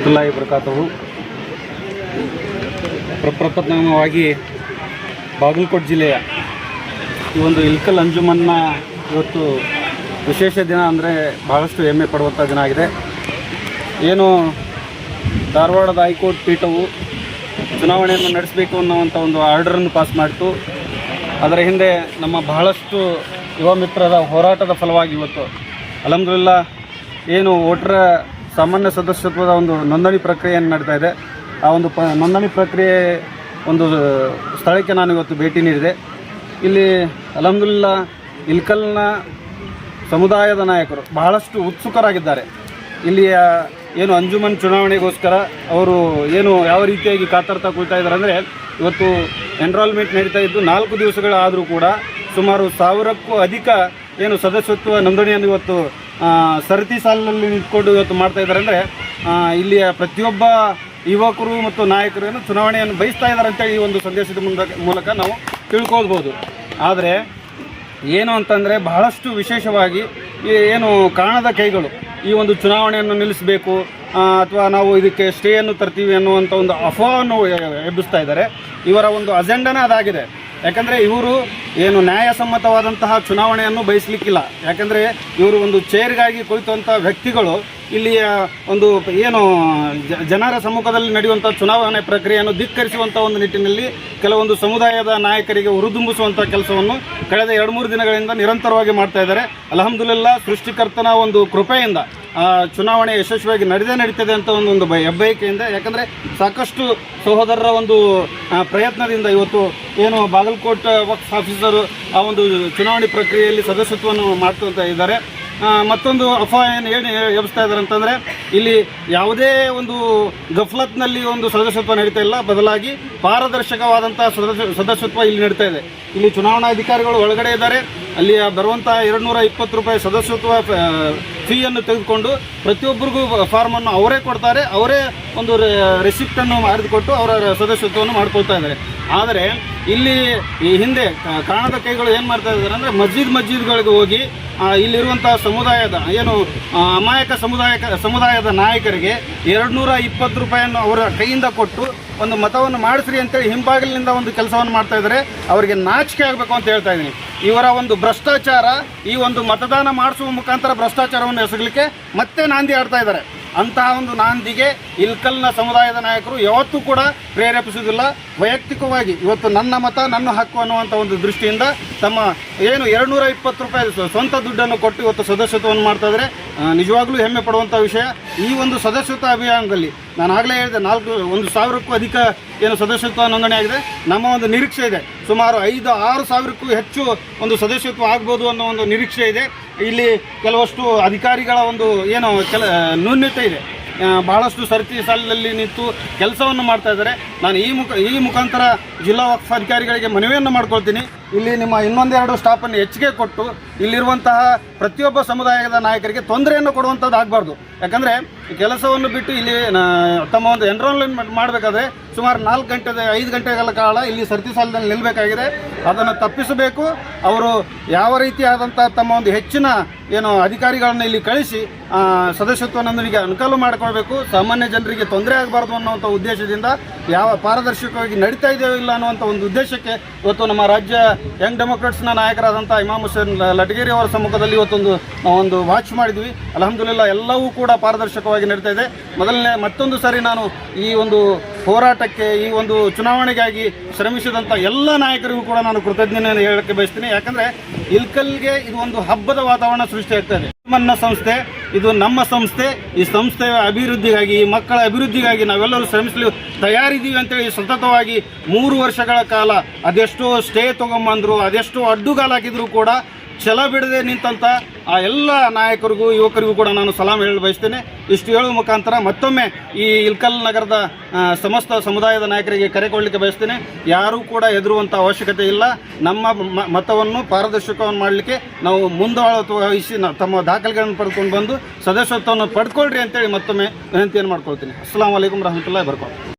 ವರಹಮತುಲ್ಲಾಹಿ ವಬರಕಾತುಹು. ಪ್ರಪ್ರಥಮವಾಗಿ ಬಾಗಲಕೋಟೆ ಜಿಲ್ಲೆಯ ಈ ಒಂದು ಇಲ್ಕಲ್ ಅಂಜುಮನ್ನ ಇವತ್ತು ವಿಶೇಷ ದಿನ ಅಂದರೆ ಬಹಳಷ್ಟು ಹೆಮ್ಮೆ ಪಡುವಂಥ ದಿನ ಆಗಿದೆ. ಏನು ಧಾರವಾಡದ ಹೈಕೋರ್ಟ್ ಪೀಠವು ಚುನಾವಣೆಯನ್ನು ನಡೆಸಬೇಕು ಅನ್ನುವಂಥ ಒಂದು ಆರ್ಡರನ್ನು ಪಾಸ್ ಮಾಡಿತು. ಅದರ ಹಿಂದೆ ನಮ್ಮ ಬಹಳಷ್ಟು ಯುವ ಮಿತ್ರರ ಹೋರಾಟದ ಫಲವಾಗಿ ಇವತ್ತು ಅಲ್ಹಮ್ದುಲಿಲ್ಲಾಹ್ ಏನು ವೋಟರ್ ಸಾಮಾನ್ಯ ಸದಸ್ಯತ್ವದ ಒಂದು ನೋಂದಣಿ ಪ್ರಕ್ರಿಯೆಯನ್ನು ನಡೀತಾ ಇದೆ. ಆ ಒಂದು ನೋಂದಣಿ ಪ್ರಕ್ರಿಯೆ ಒಂದು ಸ್ಥಳಕ್ಕೆ ನಾನು ಇವತ್ತು ಭೇಟಿ ನೀಡಿದೆ. ಇಲ್ಲಿ ಅಲ್ಹಮ್ದುಲಿಲ್ಲಾಹ್ ಇಲ್ಕಲ್ನ ಸಮುದಾಯದ ನಾಯಕರು ಬಹಳಷ್ಟು ಉತ್ಸುಕರಾಗಿದ್ದಾರೆ. ಇಲ್ಲಿಯ ಏನು ಅಂಜುಮನ್ ಚುನಾವಣೆಗೋಸ್ಕರ ಅವರು ಏನು ಯಾವ ರೀತಿಯಾಗಿ ಕಾತರ್ತಾ ಕುಳಿತಾ ಇದ್ದಾರೆ ಅಂದರೆ, ಇವತ್ತು ಎನ್ರೋಲ್ಮೆಂಟ್ ನಡೀತಾ ಇದ್ದು 4 ದಿವಸಗಳಾದರೂ ಕೂಡ ಸುಮಾರು 1000ಕ್ಕೂ ಅಧಿಕ ಏನು ಸದಸ್ಯತ್ವ ನೋಂದಣಿಯನ್ನು ಇವತ್ತು ಸರತಿ ಸಾಲಿನಲ್ಲಿ ನಿಂತ್ಕೊಂಡು ಇವತ್ತು ಮಾಡ್ತಾ ಇದ್ದಾರೆ. ಅಂದರೆ ಇಲ್ಲಿಯ ಪ್ರತಿಯೊಬ್ಬ ಯುವಕರು ಮತ್ತು ನಾಯಕರು ಏನು ಚುನಾವಣೆಯನ್ನು ಬಯಸ್ತಾ ಇದ್ದಾರೆ ಅಂತೇಳಿ ಈ ಒಂದು ಸಂದೇಶದ ಮೂಲಕ ನಾವು ತಿಳ್ಕೊಳ್ಬೋದು. ಆದರೆ ಏನು ಅಂತಂದರೆ ಬಹಳಷ್ಟು ವಿಶೇಷವಾಗಿ ಏನು ಕಾಣದ ಕೈಗಳು ಈ ಒಂದು ಚುನಾವಣೆಯನ್ನು ನಿಲ್ಲಿಸಬೇಕು ಅಥವಾ ನಾವು ಇದಕ್ಕೆ ಸ್ಟೇಯನ್ನು ತರ್ತೀವಿ ಅನ್ನುವಂಥ ಒಂದು ಅಫವಾವನ್ನು ಎಬ್ಬಿಸ್ತಾ ಇದ್ದಾರೆ. ಇವರ ಒಂದು ಅಜೆಂಡನೇ ಅದಾಗಿದೆ. ಯಾಕಂದರೆ ಇವರು ಏನು ನ್ಯಾಯಸಮ್ಮತವಾದಂತಹ ಚುನಾವಣೆಯನ್ನು ಬಯಸಲಿಕ್ಕಿಲ್ಲ. ಯಾಕಂದರೆ ಇವರು ಒಂದು ಚೇರ್ಗಾಗಿ ಕುಳಿತಂಥ ವ್ಯಕ್ತಿಗಳು ಇಲ್ಲಿಯ ಒಂದು ಏನು ಜನರ ಸಮ್ಮುಖದಲ್ಲಿ ನಡೆಯುವಂಥ ಚುನಾವಣೆ ಪ್ರಕ್ರಿಯೆಯನ್ನು ಧಿಕ್ಕರಿಸುವಂಥ ಒಂದು ನಿಟ್ಟಿನಲ್ಲಿ ಕೆಲವೊಂದು ಸಮುದಾಯದ ನಾಯಕರಿಗೆ ಹುರಿದುಂಬಿಸುವಂಥ ಕೆಲಸವನ್ನು ಕಳೆದ 2-3 ದಿನಗಳಿಂದ ನಿರಂತರವಾಗಿ ಮಾಡ್ತಾ ಇದ್ದಾರೆ. ಅಲ್ಹಮ್ದುಲಿಲ್ಲಾಹ್ ಸೃಷ್ಟಿಕರ್ತನ ಒಂದು ಕೃಪೆಯಿಂದ ಚುನಾವಣೆ ಯಶಸ್ವಿಯಾಗಿ ನಡೀತದೆ ಅಂತ ಒಂದು ಹೆಬ್ಬಯಕೆಯಿಂದ, ಯಾಕಂದರೆ ಸಾಕಷ್ಟು ಸಹೋದರರ ಒಂದು ಪ್ರಯತ್ನದಿಂದ ಇವತ್ತು ಏನು ಬಾಗಲಕೋಟೆ ವಕ್ಫ್ ಆಫೀಸರು ಆ ಒಂದು ಚುನಾವಣೆ ಪ್ರಕ್ರಿಯೆಯಲ್ಲಿ ಸದಸ್ಯತ್ವವನ್ನು ಮಾಡ್ಕೊಳ್ತಾ ಇದ್ದಾರೆ. ಮತ್ತೊಂದು ಅಫವಾ ಏನು ಎಬ್ಬಿಸ್ತಾ ಇದ್ದಾರೆ ಅಂತಂದರೆ, ಇಲ್ಲಿ ಯಾವುದೇ ಒಂದು ಗಫ್ಲತ್ನಲ್ಲಿ ಒಂದು ಸದಸ್ಯತ್ವ ನಡೀತಾ ಇಲ್ಲ, ಬದಲಾಗಿ ಪಾರದರ್ಶಕವಾದಂಥ ಸದಸ್ಯತ್ವ ಇಲ್ಲಿ ನಡೀತಾ ಇದೆ. ಇಲ್ಲಿ ಚುನಾವಣಾಧಿಕಾರಿಗಳು ಒಳಗಡೆ ಇದ್ದಾರೆ. ಅಲ್ಲಿ ಬರುವಂಥ 220 ರೂಪಾಯಿ ಸದಸ್ಯತ್ವ ಫೀಯನ್ನು ತೆಗೆದುಕೊಂಡು ಪ್ರತಿಯೊಬ್ಬರಿಗೂ ಫಾರ್ಮನ್ನು ಅವರೇ ಕೊಡ್ತಾರೆ. ಅವರೇ ಒಂದು ರೆಸಿಪ್ಟನ್ನು ಮಾಡಿಕೊಟ್ಟು ಅವರ ಸದಸ್ಯತ್ವವನ್ನು ಮಾಡ್ಕೊಳ್ತಾ ಇದ್ದಾರೆ. ಆದರೆ ಇಲ್ಲಿ ಈ ಹಿಂದೆ ಕಾಣದ ಕೈಗಳು ಏನು ಮಾಡ್ತಾ ಇದ್ದಾರೆ ಅಂದರೆ, ಮಸ್ಜಿದ್ಗಳಿಗೆ ಹೋಗಿ ಇಲ್ಲಿರುವಂಥ ಸಮುದಾಯದ ಏನು ಅಮಾಯಕ ಸಮುದಾಯದ ನಾಯಕರಿಗೆ 220 ರೂಪಾಯಿಯನ್ನು ಅವರ ಕೈಯಿಂದ ಕೊಟ್ಟು ಒಂದು ಮತವನ್ನು ಮಾಡಿಸ್ರಿ ಅಂತೇಳಿ ಹಿಂಬಾಗಿಲಿನಿಂದ ಒಂದು ಕೆಲಸವನ್ನು ಮಾಡ್ತಾ ಇದ್ದಾರೆ. ಅವರಿಗೆ ನಾಚಿಕೆ ಆಗಬೇಕು ಅಂತ ಹೇಳ್ತಾ ಇದ್ದೀನಿ. ಇವರ ಒಂದು ಭ್ರಷ್ಟಾಚಾರ ಈ ಒಂದು ಮತದಾನ ಮಾಡಿಸುವ ಮುಖಾಂತರ ಭ್ರಷ್ಟಾಚಾರವನ್ನು ಎಸಗಲಿಕ್ಕೆ ಮತ್ತೆ ನಾಂದಿ ಆಡ್ತಾ ಇದ್ದಾರೆ. ಅಂತಹ ಒಂದು ನಾಂದಿಗೆ ಇಲ್ಕಲ್ನ ಸಮುದಾಯದ ನಾಯಕರು ಯಾವತ್ತೂ ಕೂಡ ಪ್ರೇರೇಪಿಸುವುದಿಲ್ಲ. ವೈಯಕ್ತಿಕವಾಗಿ ಇವತ್ತು ನನ್ನ ಮತ ನನ್ನ ಹಕ್ಕು ಅನ್ನುವಂಥ ಒಂದು ದೃಷ್ಟಿಯಿಂದ ತಮ್ಮ ಏನು 220 ರೂಪಾಯಿ ಸ್ವಂತ ದುಡ್ಡನ್ನು ಕೊಟ್ಟು ಇವತ್ತು ಸದಸ್ಯತ್ವವನ್ನು ಮಾಡ್ತಾ ಇದ್ದಾರೆ. ನಿಜವಾಗ್ಲೂ ಹೆಮ್ಮೆ ಪಡುವಂಥ ವಿಷಯ. ಈ ಒಂದು ಸದಸ್ಯತ್ವ ಅಭಿಯಾನದಲ್ಲಿ ನಾನು ಆಗಲೇ ಹೇಳಿದೆ, 1,000ಕ್ಕೂ ಅಧಿಕ ಏನು ಸದಸ್ಯತ್ವ ನೋಂದಣಿ ಆಗಿದೆ. ನಮ್ಮ ಒಂದು ನಿರೀಕ್ಷೆ ಇದೆ, ಸುಮಾರು 5-6 ಸಾವಿರಕ್ಕೂ ಹೆಚ್ಚು ಒಂದು ಸದಸ್ಯತ್ವ ಆಗ್ಬೋದು ಅನ್ನೋ ಒಂದು ನಿರೀಕ್ಷೆ ಇದೆ. ಇಲ್ಲಿ ಕೆಲವಷ್ಟು ಅಧಿಕಾರಿಗಳ ಒಂದು ಏನು ನ್ಯೂನ್ಯತೆ ಇದೆ. ಬಹಳಷ್ಟು ಸರತಿ ಸಾಲಿನಲ್ಲಿ ನಿಂತು ಕೆಲಸವನ್ನು ಮಾಡ್ತಾ ಇದ್ದಾರೆ. ನಾನು ಈ ಮುಖಾಂತರ ಜಿಲ್ಲಾ ವಕ್ಫ್ ಅಧಿಕಾರಿಗಳಿಗೆ ಮನವಿಯನ್ನು ಮಾಡ್ಕೊಳ್ತೀನಿ. ಇಲ್ಲಿ ನಿಮ್ಮ 1-2 ಸ್ಟಾಫನ್ನು ಹೆಚ್ಚಿಗೆ ಕೊಟ್ಟು ಇಲ್ಲಿರುವಂತಹ ಪ್ರತಿಯೊಬ್ಬ ಸಮುದಾಯದ ನಾಯಕರಿಗೆ ತೊಂದರೆಯನ್ನು ಕೊಡುವಂಥದ್ದು ಆಗಬಾರ್ದು. ಯಾಕಂದರೆ ಕೆಲಸವನ್ನು ಬಿಟ್ಟು ಇಲ್ಲಿ ತಮ್ಮ ಒಂದು ಎನ್ರೋಲ್ಮೆಂಟ್ ಮಾಡಬೇಕಾದ್ರೆ ಸುಮಾರು 4-5 ಗಂಟೆಗಳ ಕಾಲ ಇಲ್ಲಿ ಸರತಿ ಸಾಲಿನಲ್ಲಿ ನಿಲ್ಲಬೇಕಾಗಿದೆ. ಅದನ್ನು ತಪ್ಪಿಸಬೇಕು. ಅವರು ಯಾವ ರೀತಿಯಾದಂಥ ತಮ್ಮ ಒಂದು ಹೆಚ್ಚಿನ ಏನು ಅಧಿಕಾರಿಗಳನ್ನು ಇಲ್ಲಿ ಕಳಿಸಿ ಸದಸ್ಯತ್ವ ನೋಂದಣಿಗೆ ಅನುಕೂಲ ಮಾಡಿಕೊಳ್ಬೇಕು. ಸಾಮಾನ್ಯ ಜನರಿಗೆ ತೊಂದರೆ ಆಗಬಾರ್ದು ಅನ್ನೋವಂಥ ಉದ್ದೇಶದಿಂದ ಯಾವ ಪಾರದರ್ಶಕವಾಗಿ ನಡೀತಾ ಇದೆಯೋ ಇಲ್ಲ ಅನ್ನುವಂಥ ಒಂದು ಉದ್ದೇಶಕ್ಕೆ ಇವತ್ತು ನಮ್ಮ ರಾಜ್ಯ ಯಂಗ್ ಡೆಮೊಕ್ರಾಟ್ಸ್ನ ನಾಯಕರಾದಂಥ ಇಮಾಮ್ ಹುಸೇನ್ ಲಟಗೇರಿ ಅವರ ಸಮ್ಮುಖದಲ್ಲಿ ಇವತ್ತೊಂದು ವಾಚ್ ಮಾಡಿದ್ವಿ. ಅಲ್ಹಮ್ದುಲಿಲ್ಲಾಹ್ ಎಲ್ಲವೂ ಕೂಡ ಪಾರದರ್ಶಕವಾಗಿ ನಡೀತಾ ಇದೆ. ಮತ್ತೊಂದು ಸಾರಿ ನಾನು ಈ ಒಂದು ಹೋರಾಟಕ್ಕೆ ಈ ಒಂದು ಚುನಾವಣೆಗಾಗಿ ಶ್ರಮಿಸಿದಂಥ ಎಲ್ಲ ನಾಯಕರಿಗೂ ಕೂಡ ನಾನು ಕೃತಜ್ಞತೆಯನ್ನು ಹೇಳಕ್ಕೆ ಬಯಸ್ತೀನಿ. ಯಾಕಂದರೆ ಇಲ್ಕಲ್ಗೆ ಇದು ಒಂದು ಹಬ್ಬದ ವಾತಾವರಣ ಸೃಷ್ಟಿಯಾಗ್ತದೆ. ನನ್ನ ಸಂಸ್ಥೆ ಇದು ನಮ್ಮ ಸಂಸ್ಥೆ. ಈ ಸಂಸ್ಥೆಯ ಅಭಿವೃದ್ಧಿಗಾಗಿ, ಈ ಮಕ್ಕಳ ಅಭಿವೃದ್ಧಿಗಾಗಿ ನಾವೆಲ್ಲರೂ ಶ್ರಮಿಸಲು ತಯಾರಿದ್ದೀವಿ ಅಂತೇಳಿ ಸತತವಾಗಿ 3 ವರ್ಷಗಳ ಕಾಲ ಅದೆಷ್ಟೋ ಸ್ಟೇ ತೊಗೊಂಬಂದರು, ಅದೆಷ್ಟೋ ಅಡ್ಡುಗಾಲಾಕಿದ್ರು ಕೂಡ ಛಲ ಬಿಡದೆ ನಿಂತಂಥ ಆ ಎಲ್ಲ ನಾಯಕರಿಗೂ ಯುವಕರಿಗೂ ಕೂಡ ನಾನು ಸಲಾಂ ಹೇಳಲು ಬಯಸ್ತೇನೆ. ಇಷ್ಟು ಹೇಳುವ ಮುಖಾಂತರ ಮತ್ತೊಮ್ಮೆ ಈ ಇಲ್ಕಲ್ ನಗರದ ಸಮಸ್ತ ಸಮುದಾಯದ ನಾಯಕರಿಗೆ ಕರೆ ಕೊಡಲಿಕ್ಕೆ ಬಯಸ್ತೇನೆ. ಯಾರೂ ಕೂಡ ಹೆದರುವಂಥ ಅವಶ್ಯಕತೆ ಇಲ್ಲ. ನಮ್ಮ ಮತವನ್ನು ಪಾರದರ್ಶಕವನ್ನು ಮಾಡಲಿಕ್ಕೆ ನಾವು ಮುಂದಾಳತ್ವ ವಹಿಸಿ ತಮ್ಮ ದಾಖಲೆಗಳನ್ನು ಪಡ್ಕೊಂಡು ಬಂದು ಸದಸ್ಯತ್ವವನ್ನು ಪಡ್ಕೊಳ್ರಿ ಅಂತೇಳಿ ಮತ್ತೊಮ್ಮೆ ವಿನಂತಿಯನ್ನು ಮಾಡ್ಕೊಳ್ತೀನಿ. ಅಸ್ಸಲಾಮು ಅಲೈಕುಂ ವರಹಮತುಲ್ಲಾಹಿ ವಬರಕಾತುಹು.